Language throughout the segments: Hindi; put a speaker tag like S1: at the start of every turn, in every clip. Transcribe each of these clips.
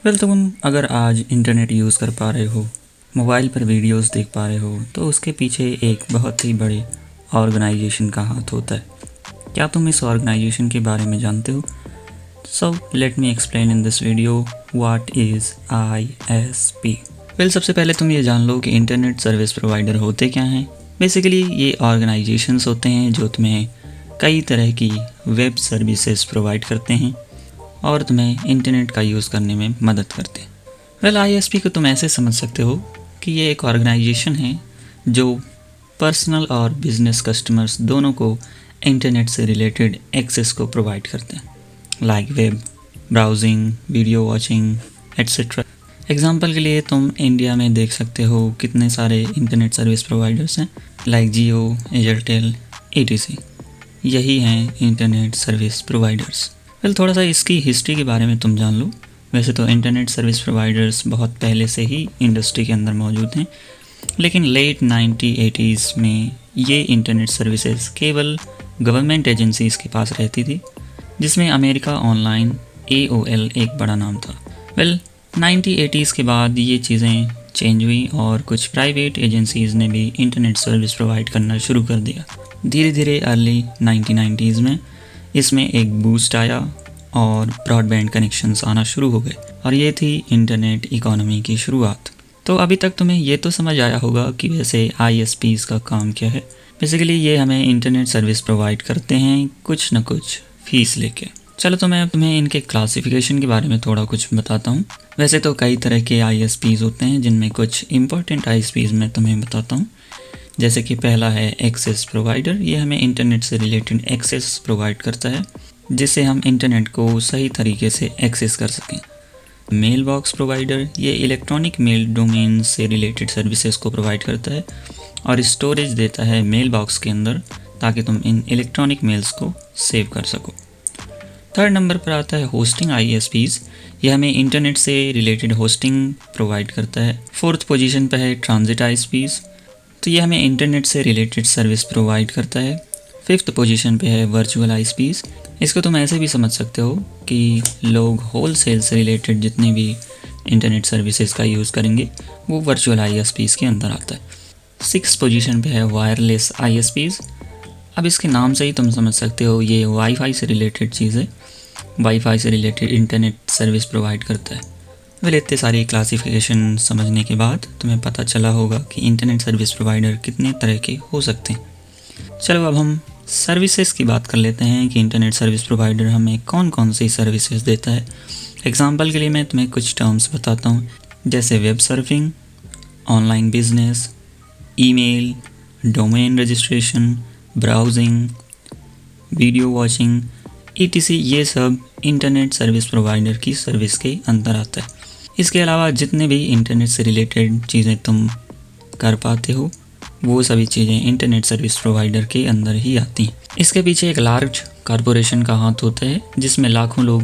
S1: तुम अगर आज इंटरनेट यूज़ कर पा रहे हो, मोबाइल पर वीडियोस देख पा रहे हो, तो उसके पीछे एक बहुत ही बड़े ऑर्गेनाइजेशन का हाथ होता है। क्या तुम इस ऑर्गेनाइजेशन के बारे में जानते हो? So let me explain in this video what is ISP। सबसे पहले तुम ये जान लो कि इंटरनेट सर्विस प्रोवाइडर होते क्या हैं। बेसिकली ये ऑर्गेनाइजेशंस होते हैं जो तुम्हें कई तरह की वेब सर्विसेज प्रोवाइड करते हैं और तुम्हें इंटरनेट का यूज़ करने में मदद करते हैं। ISP को तुम ऐसे समझ सकते हो कि ये एक ऑर्गेनाइजेशन है जो पर्सनल और बिजनेस कस्टमर्स दोनों को इंटरनेट से रिलेटेड एक्सेस को प्रोवाइड करते हैं, like web browsing, video watching etcetera. Example के लिए तुम इंडिया में देख सकते हो कितने सारे इंटरनेट सर्विस प्रोवाइडर्स हैं, लाइक जियो, एयरटेल, ETC। यही हैं इंटरनेट सर्विस प्रोवाइडर्स। थोड़ा सा इसकी हिस्ट्री के बारे में तुम जान लो। वैसे तो इंटरनेट सर्विस प्रोवाइडर्स बहुत पहले से ही इंडस्ट्री के अंदर मौजूद हैं, लेकिन लेट 1980s में ये इंटरनेट सर्विसेज केवल गवर्नमेंट एजेंसीज़ के पास रहती थी, जिसमें अमेरिका ऑनलाइन AOL एक बड़ा नाम था। 1980s के बाद ये चीज़ें चेंज हुई और कुछ प्राइवेट एजेंसीज़ ने भी इंटरनेट सर्विस प्रोवाइड करना शुरू कर दिया। धीरे धीरे अर्ली 1990s में इसमें एक बूस्ट आया और ब्रॉडबैंड कनेक्शंस आना शुरू हो गए और ये थी इंटरनेट इकोनॉमी की शुरुआत। तो अभी तक तुम्हें ये तो समझ आया होगा कि वैसे ISPs का काम क्या है। बेसिकली ये हमें इंटरनेट सर्विस प्रोवाइड करते हैं कुछ न कुछ फीस लेके। चलो तो मैं तुम्हें इनके क्लासिफिकेशन के बारे में थोड़ा कुछ बताता हूँ। वैसे तो कई तरह के ISPs होते हैं, जिनमें कुछ इंपॉर्टेंट ISPs मैं तुम्हें बताता हूँ। जैसे कि पहला है एक्सेस प्रोवाइडर। ये हमें इंटरनेट से रिलेटेड एक्सेस प्रोवाइड करता है, जिससे हम इंटरनेट को सही तरीके से एक्सेस कर सकें। मेल बॉक्स प्रोवाइडर, ये इलेक्ट्रॉनिक मेल डोमेन से रिलेटेड सर्विसेज को प्रोवाइड करता है और स्टोरेज देता है मेल बॉक्स के अंदर, ताकि तुम इन इलेक्ट्रॉनिक मेल्स को सेव कर सको। थर्ड नंबर पर आता है होस्टिंग ISPs। ये हमें इंटरनेट से रिलेटेड होस्टिंग प्रोवाइड करता है। फोर्थ पोजीशन पर है ट्रांजिट ISPs। तो ये हमें इंटरनेट से रिलेटेड सर्विस प्रोवाइड करता है। फिफ्थ पोजीशन पे है वर्चुअल ISPs। इसको तुम ऐसे भी समझ सकते हो कि लोग होल सेल से रिलेटेड जितने भी इंटरनेट सर्विसेज का यूज़ करेंगे वो वर्चुअल ISPs के अंदर आता है। सिक्स पोजीशन पे है वायरलेस ISPs। अब इसके नाम से ही तुम समझ सकते हो ये वाईफाई से रिलेटेड चीज़ है, वाईफाई से रिलेटेड इंटरनेट सर्विस प्रोवाइड करता है। इतने सारी क्लासिफिकेशन समझने के बाद तुम्हें पता चला होगा कि इंटरनेट सर्विस प्रोवाइडर कितने तरह के हो सकते हैं। चलो अब हम सर्विसेज की बात कर लेते हैं कि इंटरनेट सर्विस प्रोवाइडर हमें कौन कौन सी सर्विसेज देता है। एग्जांपल के लिए मैं तुम्हें कुछ टर्म्स बताता हूँ, जैसे web surfing, online business, email, domain registration, browsing, video watching ETC। ये सब इंटरनेट सर्विस प्रोवाइडर की सर्विस के अंदर आता है। इसके अलावा जितने भी इंटरनेट से रिलेटेड चीज़ें तुम कर पाते हो वो सभी चीज़ें इंटरनेट सर्विस प्रोवाइडर के अंदर ही आती हैं। इसके पीछे एक लार्ज कॉरपोरेशन का हाथ होता है, जिसमें लाखों लोग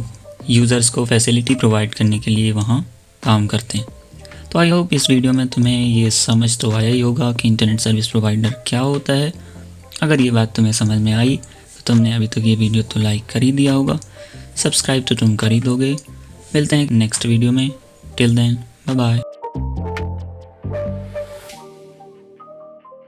S1: यूज़र्स को फैसिलिटी प्रोवाइड करने के लिए वहाँ काम करते हैं। तो आई होप इस वीडियो में तुम्हें ये समझ तो आया ही होगा कि इंटरनेट सर्विस प्रोवाइडर क्या होता है। अगर ये बात तुम्हें समझ में आई तो तुमने अभी तक ये वीडियो तो लाइक कर ही दिया होगा, सब्सक्राइब तो तुम कर ही दोगे। मिलते हैं नेक्स्ट वीडियो में। Till then bye bye.